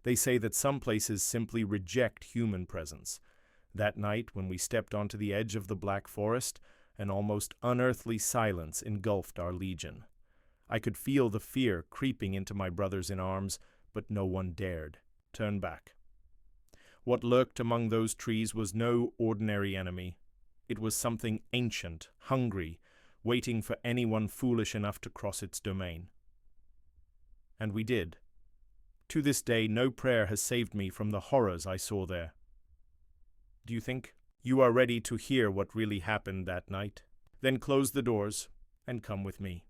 They say that some places simply reject human presence. That night, when we stepped onto the edge of the Black Forest, an almost unearthly silence engulfed our legion. I could feel the fear creeping into my brothers in arms, but no one dared turn back. What lurked among those trees was no ordinary enemy. It was something ancient, hungry, waiting for anyone foolish enough to cross its domain. And we did. To this day, no prayer has saved me from the horrors I saw there. Do you think you are ready to hear what really happened that night? Then close the doors and come with me.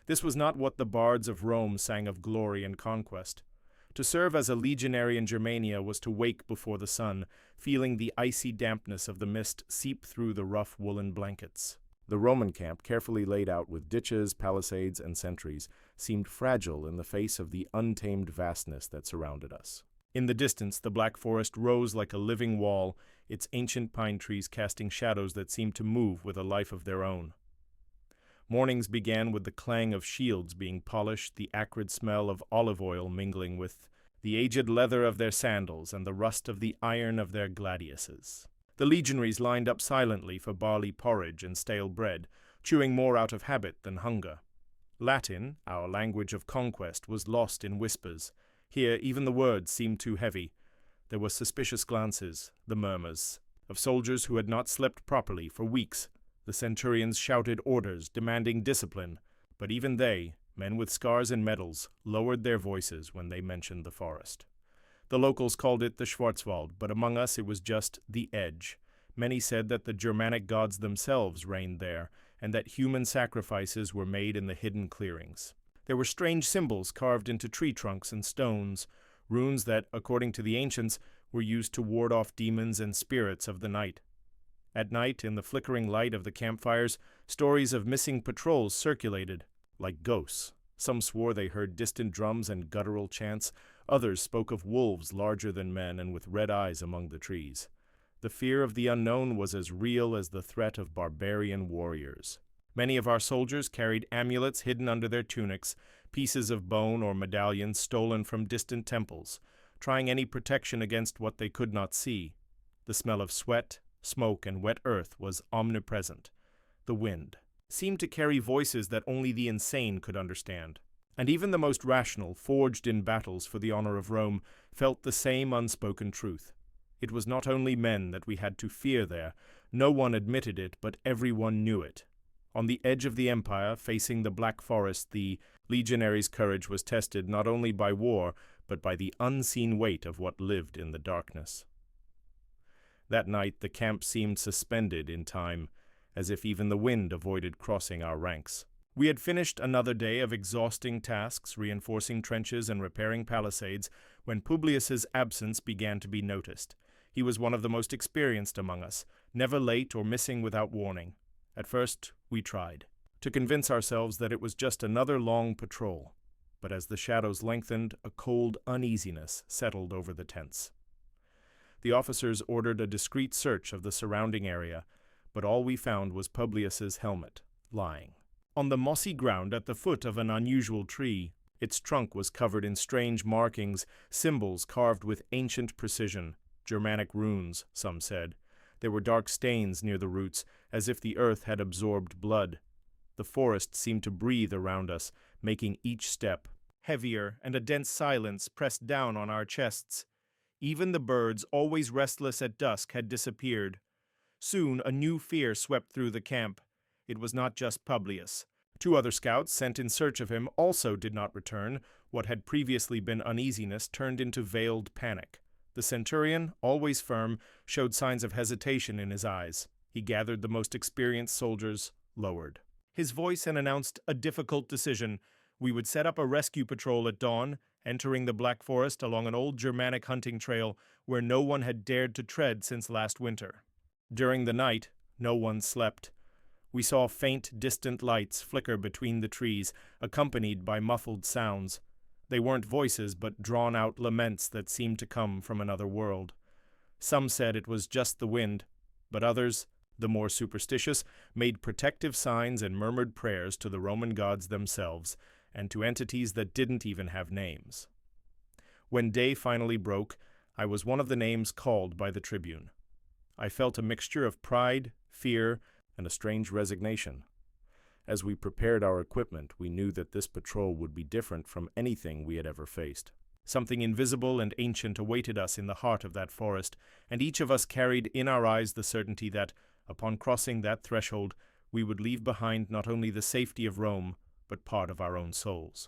This was not what the bards of Rome sang of glory and conquest. To serve as a legionary in Germania was to wake before the sun, feeling the icy dampness of the mist seep through the rough woolen blankets. The Roman camp, carefully laid out with ditches, palisades, and sentries, seemed fragile in the face of the untamed vastness that surrounded us. In the distance, the Black Forest rose like a living wall, its ancient pine trees casting shadows that seemed to move with a life of their own. Mornings began with the clang of shields being polished, the acrid smell of olive oil mingling with the aged leather of their sandals and the rust of the iron of their gladiuses. The legionaries lined up silently for barley porridge and stale bread, chewing more out of habit than hunger. Latin, our language of conquest, was lost in whispers. Here, even the words seemed too heavy. There were suspicious glances, the murmurs, of soldiers who had not slept properly for weeks. The centurions shouted orders, demanding discipline, but even they, men with scars and medals, lowered their voices when they mentioned the forest. The locals called it the Schwarzwald, but among us it was just the edge. Many said that the Germanic gods themselves reigned there, and that human sacrifices were made in the hidden clearings. There were strange symbols carved into tree trunks and stones, runes that, according to the ancients, were used to ward off demons and spirits of the night. At night, in the flickering light of the campfires, stories of missing patrols circulated, like ghosts. Some swore they heard distant drums and guttural chants. Others spoke of wolves larger than men and with red eyes among the trees. The fear of the unknown was as real as the threat of barbarian warriors. Many of our soldiers carried amulets hidden under their tunics, pieces of bone or medallions stolen from distant temples, trying any protection against what they could not see. The smell of sweat, smoke, and wet earth was omnipresent. The wind seemed to carry voices that only the insane could understand. And even the most rational, forged in battles for the honor of Rome, felt the same unspoken truth. It was not only men that we had to fear there. No one admitted it, but everyone knew it. On the edge of the empire, facing the Black Forest, the legionaries' courage was tested not only by war, but by the unseen weight of what lived in the darkness. That night the camp seemed suspended in time, as if even the wind avoided crossing our ranks. We had finished another day of exhausting tasks, reinforcing trenches and repairing palisades, when Publius's absence began to be noticed. He was one of the most experienced among us, never late or missing without warning. At first, we tried to convince ourselves that it was just another long patrol, but as the shadows lengthened, a cold uneasiness settled over the tents. The officers ordered a discreet search of the surrounding area, but all we found was Publius's helmet, lying on the mossy ground at the foot of an unusual tree. Its trunk was covered in strange markings, symbols carved with ancient precision, Germanic runes, some said. There were dark stains near the roots, as if the earth had absorbed blood. The forest seemed to breathe around us, making each step heavier, and a dense silence pressed down on our chests. Even the birds, always restless at dusk, had disappeared. Soon a new fear swept through the camp. It was not just Publius. 2 other scouts sent in search of him also did not return. What had previously been uneasiness turned into veiled panic. The centurion, always firm, showed signs of hesitation in his eyes. He gathered the most experienced soldiers, lowered his voice, and announced a difficult decision. We would set up a rescue patrol at dawn, entering the Black Forest along an old Germanic hunting trail where no one had dared to tread since last winter. During the night, no one slept. We saw faint, distant lights flicker between the trees, accompanied by muffled sounds. They weren't voices, but drawn-out laments that seemed to come from another world. Some said it was just the wind, but others, the more superstitious, made protective signs and murmured prayers to the Roman gods themselves, and to entities that didn't even have names. When day finally broke, I was one of the names called by the tribune. I felt a mixture of pride, fear, and a strange resignation. As we prepared our equipment, we knew that this patrol would be different from anything we had ever faced. Something invisible and ancient awaited us in the heart of that forest, and each of us carried in our eyes the certainty that, upon crossing that threshold, we would leave behind not only the safety of Rome, but part of our own souls.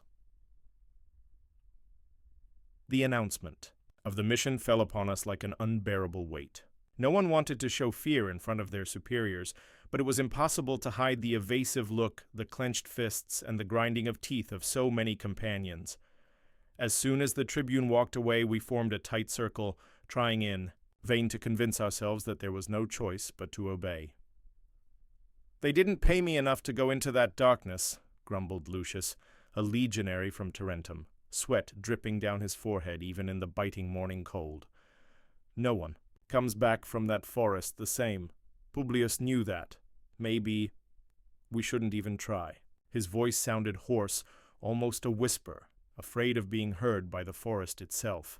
The announcement of the mission fell upon us like an unbearable weight. No one wanted to show fear in front of their superiors, but it was impossible to hide the evasive look, the clenched fists, and the grinding of teeth of so many companions. As soon as the tribune walked away, we formed a tight circle, trying in vain to convince ourselves that there was no choice but to obey. "They didn't pay me enough to go into that darkness," grumbled Lucius, a legionary from Tarentum, sweat dripping down his forehead even in the biting morning cold. "No one comes back from that forest the same. Publius knew that. Maybe we shouldn't even try." His voice sounded hoarse, almost a whisper, afraid of being heard by the forest itself.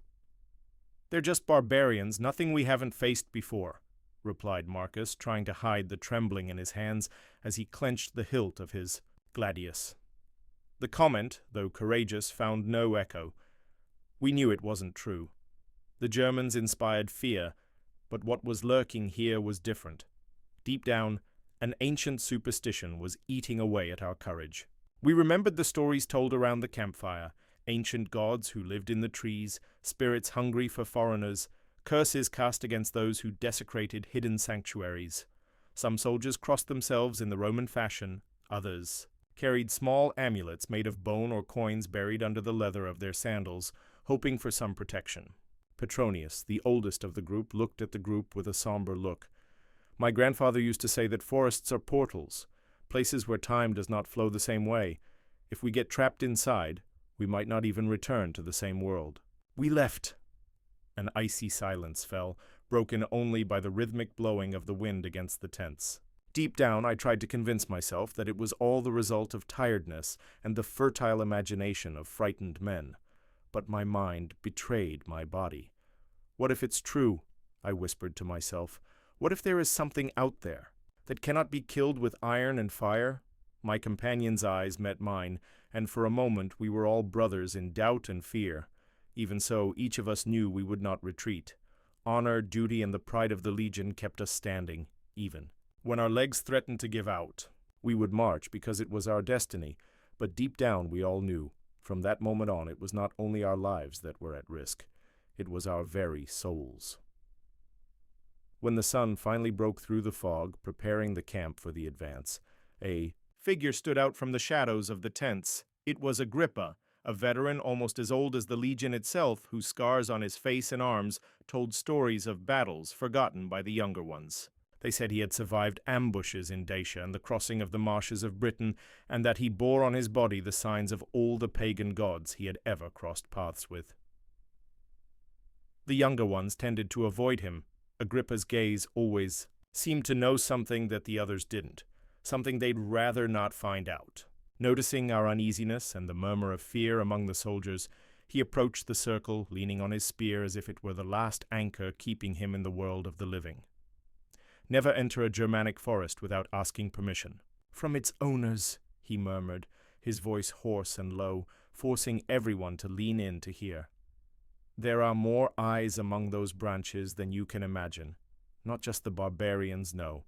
"They're just barbarians, nothing we haven't faced before," replied Marcus, trying to hide the trembling in his hands as he clenched the hilt of his gladius. The comment, though courageous, found no echo. We knew it wasn't true. The Germans inspired fear, but what was lurking here was different. Deep down, an ancient superstition was eating away at our courage. We remembered the stories told around the campfire, ancient gods who lived in the trees, spirits hungry for foreigners, curses cast against those who desecrated hidden sanctuaries. Some soldiers crossed themselves in the Roman fashion, others carried small amulets made of bone or coins buried under the leather of their sandals, hoping for some protection. Petronius, the oldest of the group, looked at the group with a somber look. "My grandfather used to say that forests are portals, places where time does not flow the same way. If we get trapped inside, we might not even return to the same world." We left. An icy silence fell, broken only by the rhythmic blowing of the wind against the tents. Deep down, I tried to convince myself that it was all the result of tiredness and the fertile imagination of frightened men. But my mind betrayed my body. "What if it's true?" I whispered to myself. "What if there is something out there that cannot be killed with iron and fire?" My companion's eyes met mine, and for a moment we were all brothers in doubt and fear. Even so, each of us knew we would not retreat. Honor, duty, and the pride of the Legion kept us standing, even. When our legs threatened to give out, we would march because it was our destiny, but deep down we all knew, from that moment on, it was not only our lives that were at risk, it was our very souls. When the sun finally broke through the fog, preparing the camp for the advance, a figure stood out from the shadows of the tents. It was Agrippa, a veteran almost as old as the Legion itself, whose scars on his face and arms told stories of battles forgotten by the younger ones. They said he had survived ambushes in Dacia and the crossing of the marshes of Britain, and that he bore on his body the signs of all the pagan gods he had ever crossed paths with. The younger ones tended to avoid him. Agrippa's gaze always seemed to know something that the others didn't, something they'd rather not find out. Noticing our uneasiness and the murmur of fear among the soldiers, he approached the circle, leaning on his spear as if it were the last anchor keeping him in the world of the living. "Never enter a Germanic forest without asking permission." "From its owners," he murmured, his voice hoarse and low, forcing everyone to lean in to hear. "There are more eyes among those branches than you can imagine. Not just the barbarians, no.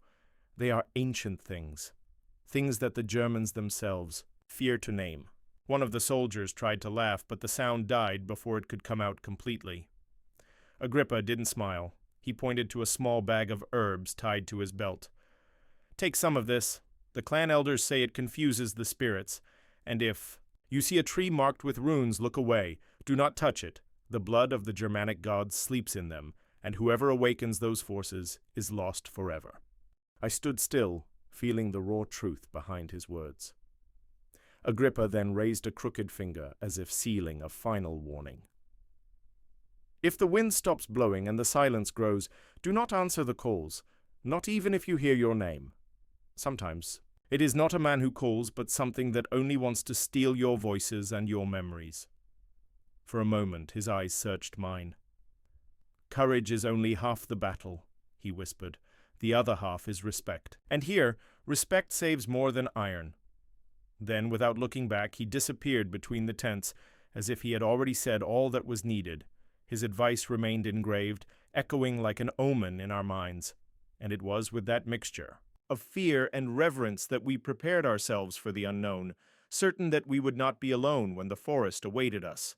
They are ancient things. Things that the Germans themselves fear to name." One of the soldiers tried to laugh, but the sound died before it could come out completely. Agrippa didn't smile. He pointed to a small bag of herbs tied to his belt. "Take some of this. The clan elders say it confuses the spirits, and if you see a tree marked with runes, look away. Do not touch it. The blood of the Germanic gods sleeps in them, and whoever awakens those forces is lost forever." I stood still, feeling the raw truth behind his words. Agrippa then raised a crooked finger as if sealing a final warning. "If the wind stops blowing and the silence grows, do not answer the calls, not even if you hear your name. Sometimes it is not a man who calls, but something that only wants to steal your voices and your memories." For a moment his eyes searched mine. "Courage is only half the battle," he whispered. "The other half is respect. And here, respect saves more than iron." Then, without looking back, he disappeared between the tents, as if he had already said all that was needed. His advice remained engraved, echoing like an omen in our minds. And it was with that mixture of fear and reverence that we prepared ourselves for the unknown, certain that we would not be alone when the forest awaited us.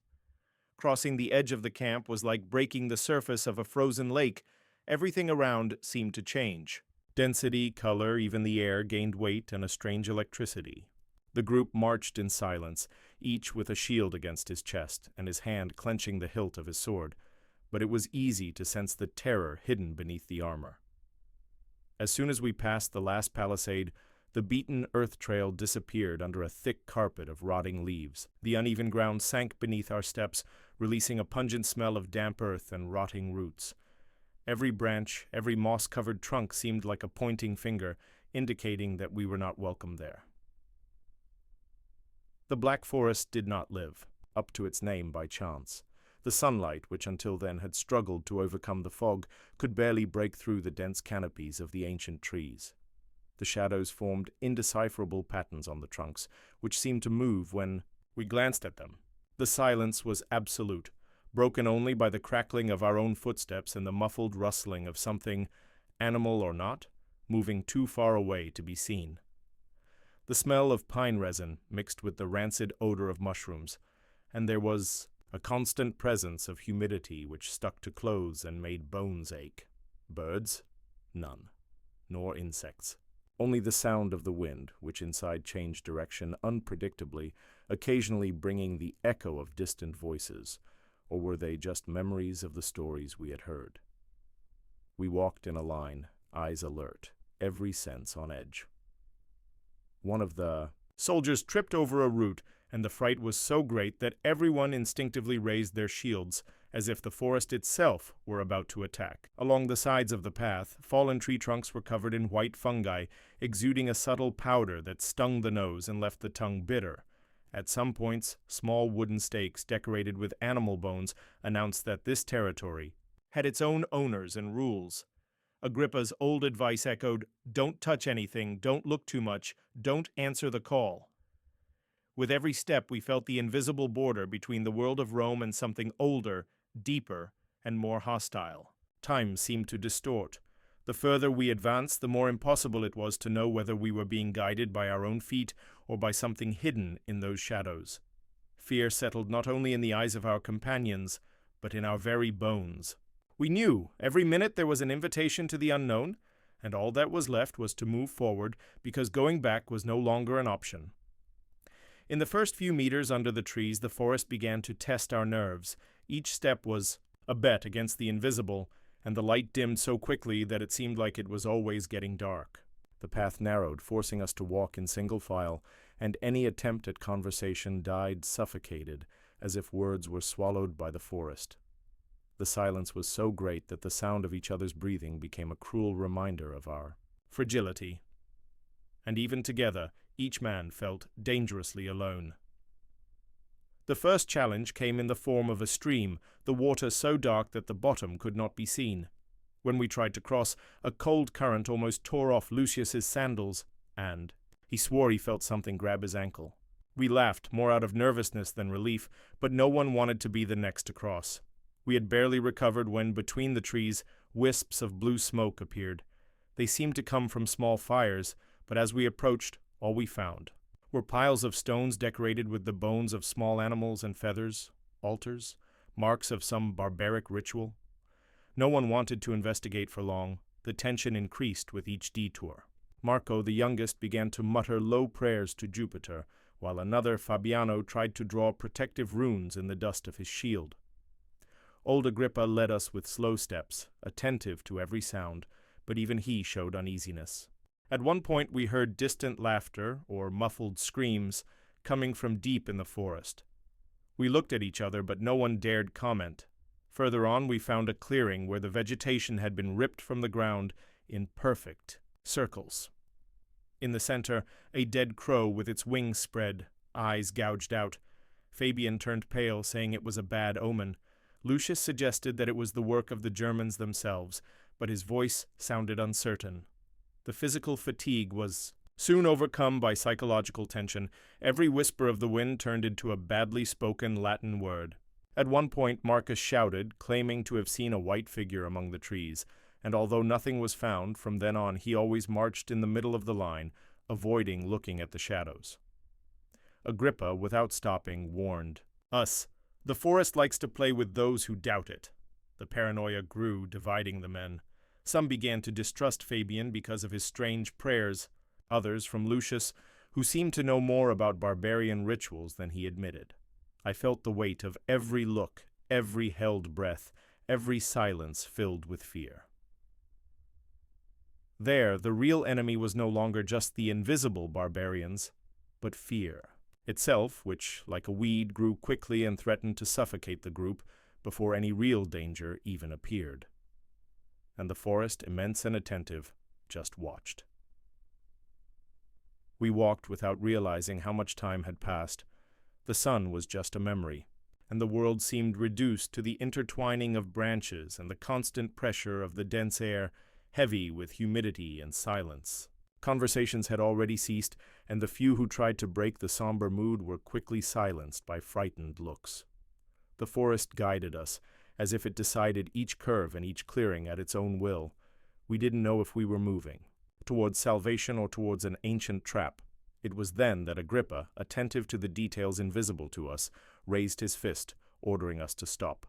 Crossing the edge of the camp was like breaking the surface of a frozen lake. Everything around seemed to change. Density, color, even the air gained weight and a strange electricity. The group marched in silence, each with a shield against his chest and his hand clenching the hilt of his sword, but it was easy to sense the terror hidden beneath the armor. As soon as we passed the last palisade, the beaten earth trail disappeared under a thick carpet of rotting leaves. The uneven ground sank beneath our steps, releasing a pungent smell of damp earth and rotting roots. Every branch, every moss-covered trunk seemed like a pointing finger, indicating that we were not welcome there. The Black Forest did not live, up to its name by chance. The sunlight, which until then had struggled to overcome the fog, could barely break through the dense canopies of the ancient trees. The shadows formed indecipherable patterns on the trunks, which seemed to move when we glanced at them. The silence was absolute, broken only by the crackling of our own footsteps and the muffled rustling of something, animal or not, moving too far away to be seen. The smell of pine resin mixed with the rancid odor of mushrooms, and there was a constant presence of humidity which stuck to clothes and made bones ache. Birds? None. Nor insects. Only the sound of the wind, which inside changed direction unpredictably, occasionally bringing the echo of distant voices, or were they just memories of the stories we had heard? We walked in a line, eyes alert, every sense on edge. One of the soldiers tripped over a root, and the fright was so great that everyone instinctively raised their shields, as if the forest itself were about to attack. Along the sides of the path, fallen tree trunks were covered in white fungi, exuding a subtle powder that stung the nose and left the tongue bitter. At some points, small wooden stakes decorated with animal bones announced that this territory had its own owners and rules. Agrippa's old advice echoed, "Don't touch anything, don't look too much, don't answer the call." With every step we felt the invisible border between the world of Rome and something older, deeper, and more hostile. Time seemed to distort. The further we advanced, the more impossible it was to know whether we were being guided by our own feet or by something hidden in those shadows. Fear settled not only in the eyes of our companions, but in our very bones. We knew every minute there was an invitation to the unknown, and all that was left was to move forward, because going back was no longer an option. In the first few meters under the trees, the forest began to test our nerves. Each step was a bet against the invisible, and the light dimmed so quickly that it seemed like it was always getting dark. The path narrowed, forcing us to walk in single file, and any attempt at conversation died suffocated, as if words were swallowed by the forest. The silence was so great that the sound of each other's breathing became a cruel reminder of our fragility. And even together, each man felt dangerously alone. The first challenge came in the form of a stream, the water so dark that the bottom could not be seen. When we tried to cross, a cold current almost tore off Lucius's sandals, and he swore he felt something grab his ankle. We laughed, more out of nervousness than relief, but no one wanted to be the next to cross. We had barely recovered when, between the trees, wisps of blue smoke appeared. They seemed to come from small fires, but as we approached, all we found were piles of stones decorated with the bones of small animals and feathers, altars, marks of some barbaric ritual. No one wanted to investigate for long. The tension increased with each detour. Marco, the youngest, began to mutter low prayers to Jupiter, while another, Fabiano, tried to draw protective runes in the dust of his shield. Old Agrippa led us with slow steps, attentive to every sound, but even he showed uneasiness. At one point we heard distant laughter, or muffled screams, coming from deep in the forest. We looked at each other, but no one dared comment. Further on we found a clearing where the vegetation had been ripped from the ground in perfect circles. In the center, a dead crow with its wings spread, eyes gouged out. Fabian turned pale, saying it was a bad omen. Lucius suggested that it was the work of the Germans themselves, but his voice sounded uncertain. The physical fatigue was soon overcome by psychological tension. Every whisper of the wind turned into a badly spoken Latin word. At one point, Marcus shouted, claiming to have seen a white figure among the trees, and although nothing was found, from then on he always marched in the middle of the line, avoiding looking at the shadows. Agrippa, without stopping, warned us, "The forest likes to play with those who doubt it." The paranoia grew, dividing the men. Some began to distrust Fabian because of his strange prayers, others from Lucius, who seemed to know more about barbarian rituals than he admitted. I felt the weight of every look, every held breath, every silence filled with fear. There, the real enemy was no longer just the invisible barbarians, but fear itself, which, like a weed, grew quickly and threatened to suffocate the group before any real danger even appeared. And the forest, immense and attentive, just watched. We walked without realizing how much time had passed. The sun was just a memory, and the world seemed reduced to the intertwining of branches and the constant pressure of the dense air, heavy with humidity and silence. Conversations had already ceased, and the few who tried to break the somber mood were quickly silenced by frightened looks. The forest guided us, as if it decided each curve and each clearing at its own will. We didn't know if we were moving towards salvation or towards an ancient trap. It was then that Agrippa, attentive to the details invisible to us, raised his fist, ordering us to stop.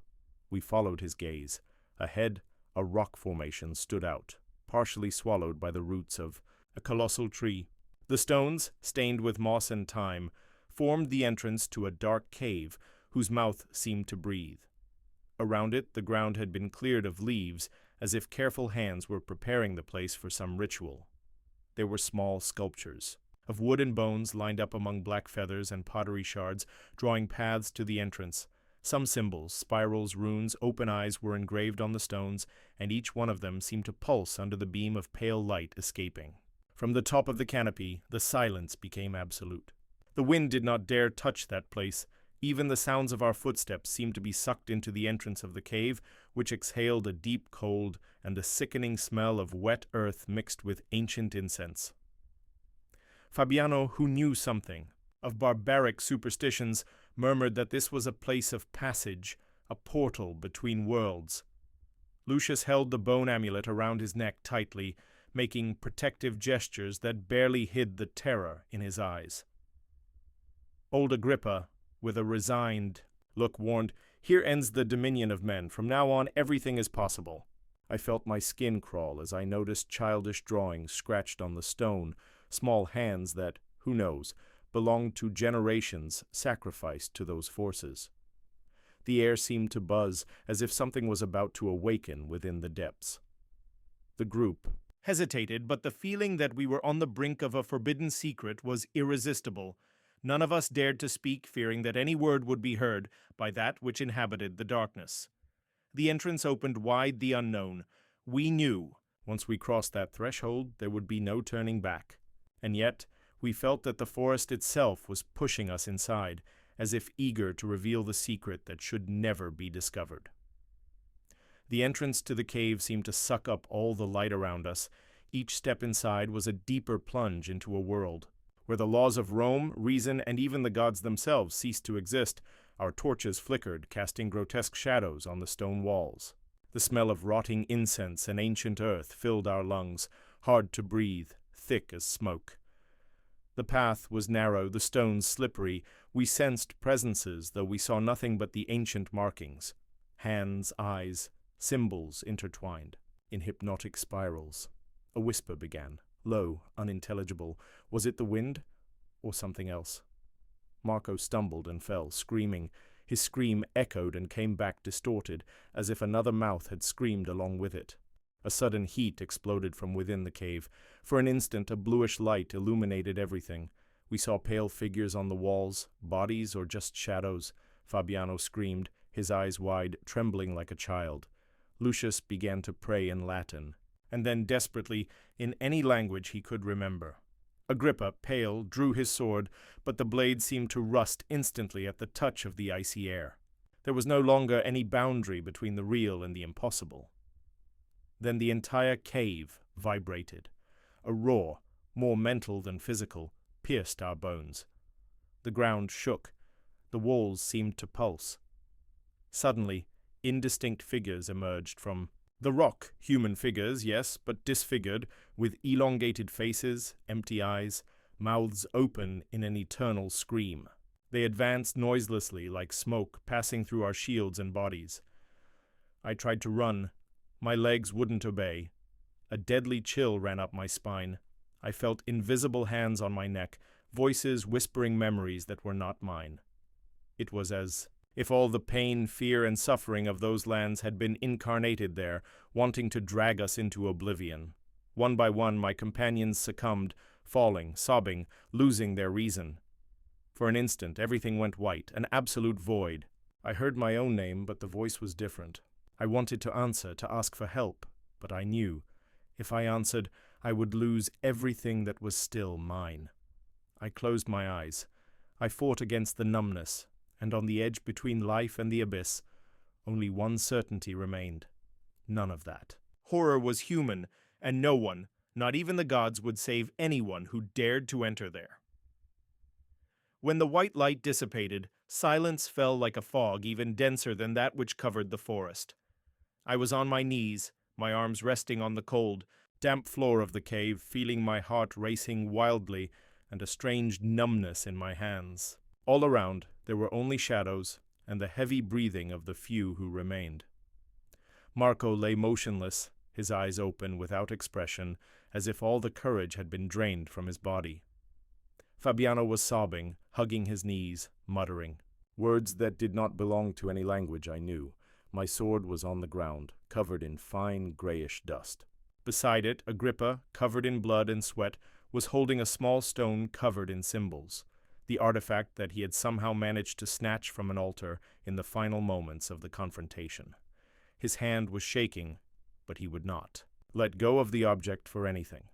We followed his gaze. Ahead, a rock formation stood out, partially swallowed by the roots of a colossal tree. The stones, stained with moss and time, formed the entrance to a dark cave whose mouth seemed to breathe. Around it, the ground had been cleared of leaves, as if careful hands were preparing the place for some ritual. There were small sculptures of wood and bones lined up among black feathers and pottery shards, drawing paths to the entrance. Some symbols, spirals, runes, open eyes were engraved on the stones, and each one of them seemed to pulse under the beam of pale light escaping. From the top of the canopy, the silence became absolute. The wind did not dare touch that place. Even the sounds of our footsteps seemed to be sucked into the entrance of the cave, which exhaled a deep cold and a sickening smell of wet earth mixed with ancient incense. Fabiano, who knew something of barbaric superstitions, murmured that this was a place of passage, a portal between worlds. Lucius held the bone amulet around his neck tightly, making protective gestures that barely hid the terror in his eyes. Old Agrippa, with a resigned look, warned, "Here ends the dominion of men. From now on, everything is possible." I felt my skin crawl as I noticed childish drawings scratched on the stone, small hands that, who knows, belonged to generations sacrificed to those forces. The air seemed to buzz, as if something was about to awaken within the depths. The group hesitated, but the feeling that we were on the brink of a forbidden secret was irresistible. None of us dared to speak, fearing that any word would be heard by that which inhabited the darkness. The entrance opened wide the unknown. We knew, once we crossed that threshold, there would be no turning back. And yet, we felt that the forest itself was pushing us inside, as if eager to reveal the secret that should never be discovered. The entrance to the cave seemed to suck up all the light around us. Each step inside was a deeper plunge into a world where the laws of Rome, reason, and even the gods themselves ceased to exist. Our torches flickered, casting grotesque shadows on the stone walls. The smell of rotting incense and ancient earth filled our lungs, hard to breathe, thick as smoke. The path was narrow, the stones slippery. We sensed presences, though we saw nothing but the ancient markings. Hands, eyes, symbols intertwined in hypnotic spirals. A whisper began, low, unintelligible. Was it the wind, or something else? Marco stumbled and fell, screaming. His scream echoed and came back distorted, as if another mouth had screamed along with it. A sudden heat exploded from within the cave. For an instant, a bluish light illuminated everything. We saw pale figures on the walls, bodies or just shadows. Fabiano screamed, his eyes wide, trembling like a child. Lucius began to pray in Latin, and then desperately in any language he could remember. Agrippa, pale, drew his sword, but the blade seemed to rust instantly at the touch of the icy air. There was no longer any boundary between the real and the impossible. Then the entire cave vibrated. A roar, more mental than physical, pierced our bones. The ground shook. The walls seemed to pulse. Suddenly, indistinct figures emerged from the rock. Human figures, yes, but disfigured, with elongated faces, empty eyes, mouths open in an eternal scream. They advanced noiselessly like smoke passing through our shields and bodies. I tried to run. My legs wouldn't obey. A deadly chill ran up my spine. I felt invisible hands on my neck, voices whispering memories that were not mine. It was as if all the pain, fear, and suffering of those lands had been incarnated there, wanting to drag us into oblivion. One by one, my companions succumbed, falling, sobbing, losing their reason. For an instant, everything went white, an absolute void. I heard my own name, but the voice was different. I wanted to answer, to ask for help, but I knew, if I answered, I would lose everything that was still mine. I closed my eyes. I fought against the numbness, and on the edge between life and the abyss, only one certainty remained. None of that. Horror was human, and no one, not even the gods, would save anyone who dared to enter there. When the white light dissipated, silence fell like a fog even denser than that which covered the forest. I was on my knees, my arms resting on the cold, damp floor of the cave, feeling my heart racing wildly and a strange numbness in my hands. All around, there were only shadows and the heavy breathing of the few who remained. Marco lay motionless, his eyes open without expression, as if all the courage had been drained from his body. Fabiano was sobbing, hugging his knees, muttering. Words that did not belong to any language I knew. My sword was on the ground, covered in fine grayish dust. Beside it, Agrippa, covered in blood and sweat, was holding a small stone covered in symbols, the artifact that he had somehow managed to snatch from an altar in the final moments of the confrontation. His hand was shaking, but he would not let go of the object for anything.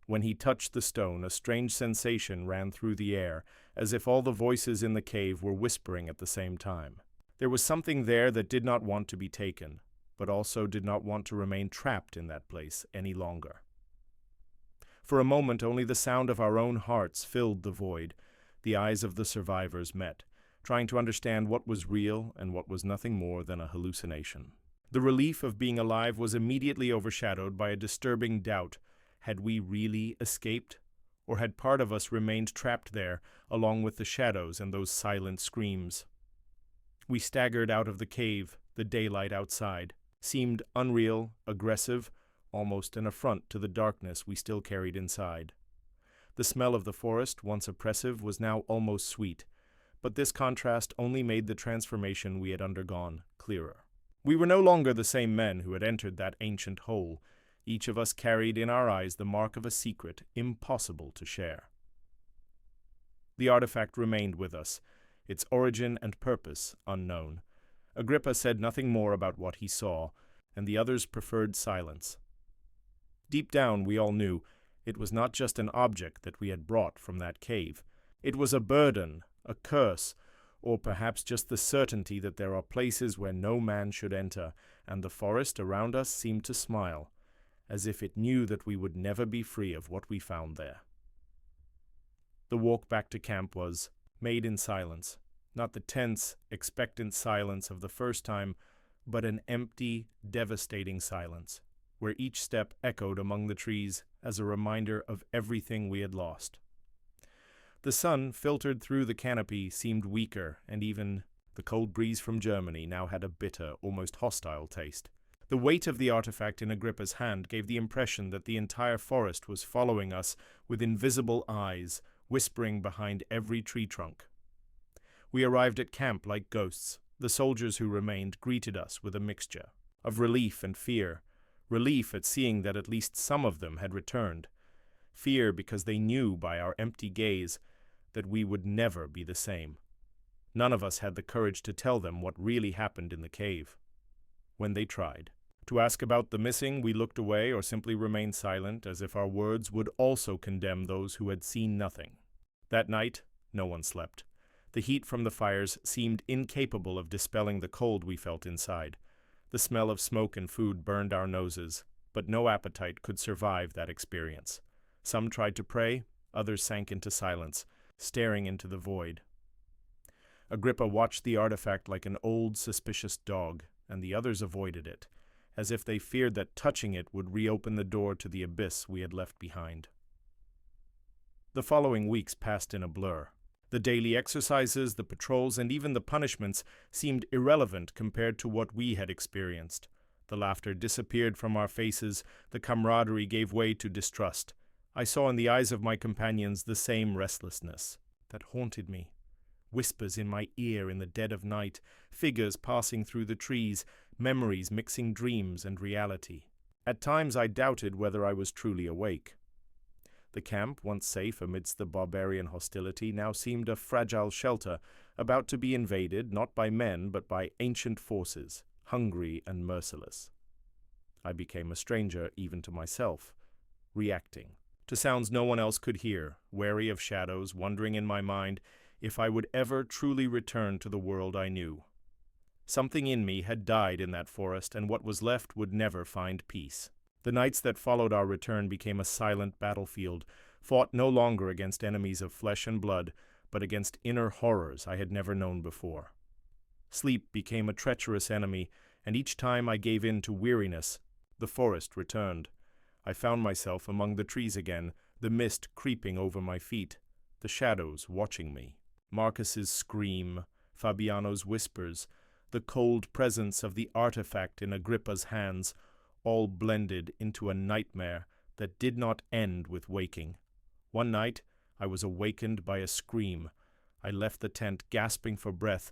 When he touched the stone, a strange sensation ran through the air, as if all the voices in the cave were whispering at the same time. There was something there that did not want to be taken, but also did not want to remain trapped in that place any longer. For a moment, only the sound of our own hearts filled the void. The eyes of the survivors met, trying to understand what was real and what was nothing more than a hallucination. The relief of being alive was immediately overshadowed by a disturbing doubt. Had we really escaped? Or had part of us remained trapped there, along with the shadows and those silent screams? We staggered out of the cave. The daylight outside seemed unreal, aggressive, almost an affront to the darkness we still carried inside. The smell of the forest, once oppressive, was now almost sweet, but this contrast only made the transformation we had undergone clearer. We were no longer the same men who had entered that ancient hole. Each of us carried in our eyes the mark of a secret impossible to share. The artifact remained with us, its origin and purpose unknown. Agrippa said nothing more about what he saw, and the others preferred silence. Deep down, we all knew it was not just an object that we had brought from that cave. It was a burden, a curse, or perhaps just the certainty that there are places where no man should enter, and the forest around us seemed to smile, as if it knew that we would never be free of what we found there. The walk back to camp was made in silence, not the tense, expectant silence of the first time, but an empty, devastating silence, where each step echoed among the trees as a reminder of everything we had lost. The sun, filtered through the canopy, seemed weaker, and even the cold breeze from Germany now had a bitter, almost hostile taste. The weight of the artifact in Agrippa's hand gave the impression that the entire forest was following us with invisible eyes, whispering behind every tree trunk. We arrived at camp like ghosts. The soldiers who remained greeted us with a mixture of relief and fear. Relief at seeing that at least some of them had returned. Fear because they knew by our empty gaze that we would never be the same. None of us had the courage to tell them what really happened in the cave. When they tried, To ask about the missing, we looked away or simply remained silent, as if our words would also condemn those who had seen nothing. That night, no one slept. The heat from the fires seemed incapable of dispelling the cold we felt inside. The smell of smoke and food burned our noses, but no appetite could survive that experience. Some tried to pray, others sank into silence, staring into the void. Agrippa watched the artifact like an old, suspicious dog, and the others avoided it, as if they feared that touching it would reopen the door to the abyss we had left behind. The following weeks passed in a blur. The daily exercises, the patrols, and even the punishments seemed irrelevant compared to what we had experienced. The laughter disappeared from our faces, the camaraderie gave way to distrust. I saw in the eyes of my companions the same restlessness that haunted me. Whispers in my ear in the dead of night, figures passing through the trees, memories mixing dreams and reality. At times I doubted whether I was truly awake. The camp, once safe amidst the barbarian hostility, now seemed a fragile shelter, about to be invaded not by men but by ancient forces, hungry and merciless. I became a stranger even to myself, reacting to sounds no one else could hear, wary of shadows, wondering in my mind if I would ever truly return to the world I knew. Something in me had died in that forest, and what was left would never find peace. The nights that followed our return became a silent battlefield, fought no longer against enemies of flesh and blood, but against inner horrors I had never known before. Sleep became a treacherous enemy, and each time I gave in to weariness, the forest returned. I found myself among the trees again, the mist creeping over my feet, the shadows watching me. Marcus's scream, Fabiano's whispers, the cold presence of the artifact in Agrippa's hands, all blended into a nightmare that did not end with waking. One night, I was awakened by a scream. I left the tent gasping for breath,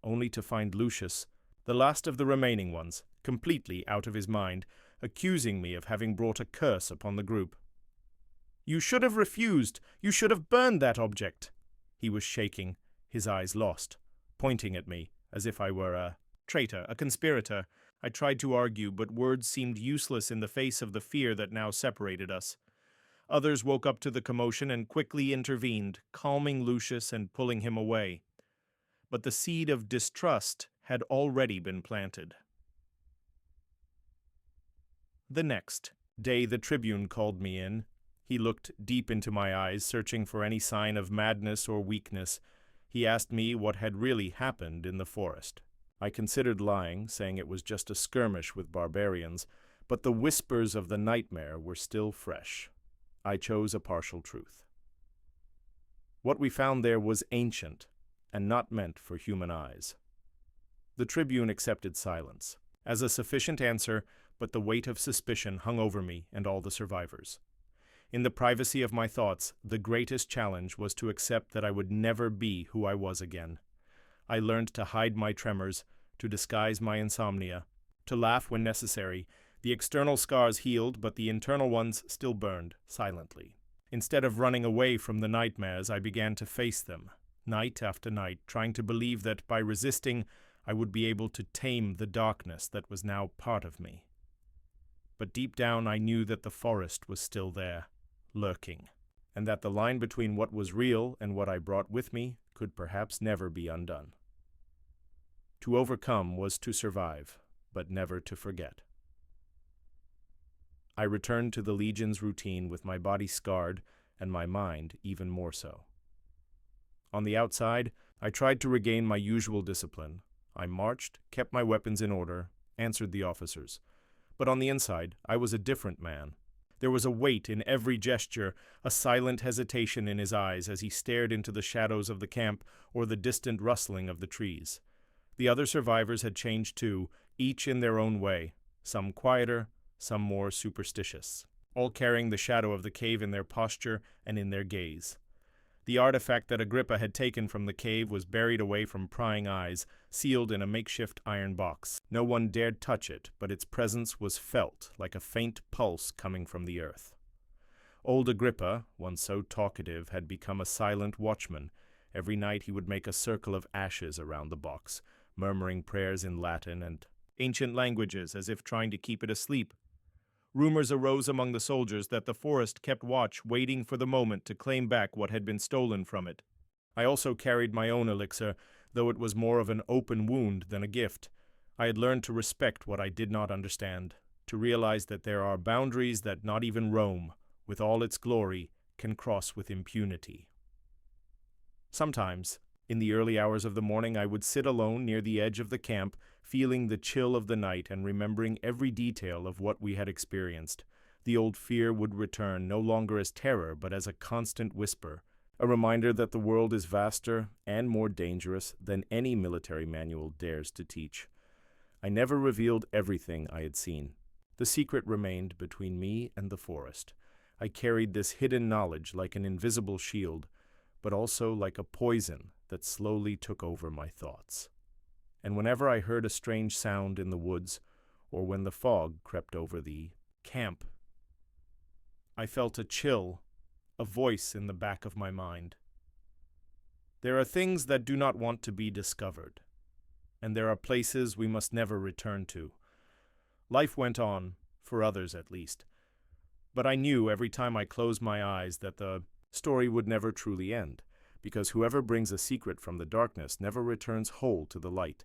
only to find Lucius, the last of the remaining ones, completely out of his mind, accusing me of having brought a curse upon the group. "You should have refused. You should have burned that object." He was shaking, his eyes lost, pointing at me as if I were a traitor, a conspirator. I tried to argue, but words seemed useless in the face of the fear that now separated us. Others woke up to the commotion and quickly intervened, calming Lucius and pulling him away. But the seed of distrust had already been planted. The next day the tribune called me in. He looked deep into my eyes, searching for any sign of madness or weakness. He asked me what had really happened in the forest. I considered lying, saying it was just a skirmish with barbarians, but the whispers of the nightmare were still fresh. I chose a partial truth. What we found there was ancient, and not meant for human eyes. The tribune accepted silence as a sufficient answer, but the weight of suspicion hung over me and all the survivors. In the privacy of my thoughts, the greatest challenge was to accept that I would never be who I was again. I learned to hide my tremors, to disguise my insomnia, to laugh when necessary. The external scars healed, but the internal ones still burned, silently. Instead of running away from the nightmares, I began to face them, night after night, trying to believe that by resisting, I would be able to tame the darkness that was now part of me. But deep down I knew that the forest was still there, lurking, and that the line between what was real and what I brought with me could perhaps never be undone. To overcome was to survive, but never to forget. I returned to the Legion's routine with my body scarred and my mind even more so. On the outside, I tried to regain my usual discipline. I marched, kept my weapons in order, answered the officers. But on the inside, I was a different man. There was a weight in every gesture, a silent hesitation in his eyes as he stared into the shadows of the camp or the distant rustling of the trees. The other survivors had changed too, each in their own way, some quieter, some more superstitious, all carrying the shadow of the cave in their posture and in their gaze. The artifact that Agrippa had taken from the cave was buried away from prying eyes, sealed in a makeshift iron box. No one dared touch it, but its presence was felt like a faint pulse coming from the earth. Old Agrippa, once so talkative, had become a silent watchman. Every night he would make a circle of ashes around the box, murmuring prayers in Latin, and ancient languages as if trying to keep it asleep. Rumors arose among the soldiers that the forest kept watch, waiting for the moment to claim back what had been stolen from it. I also carried my own elixir, though it was more of an open wound than a gift. I had learned to respect what I did not understand, to realize that there are boundaries that not even Rome, with all its glory, can cross with impunity. Sometimes, in the early hours of the morning, I would sit alone near the edge of the camp, feeling the chill of the night and remembering every detail of what we had experienced. The old fear would return, no longer as terror, but as a constant whisper, a reminder that the world is vaster and more dangerous than any military manual dares to teach. I never revealed everything I had seen. The secret remained between me and the forest. I carried this hidden knowledge like an invisible shield, but also like a poison that slowly took over my thoughts. And whenever I heard a strange sound in the woods, or when the fog crept over the camp, I felt a chill, a voice in the back of my mind. There are things that do not want to be discovered, and there are places we must never return to. Life went on, for others at least, but I knew every time I closed my eyes that the story would never truly end, because whoever brings a secret from the darkness never returns whole to the light.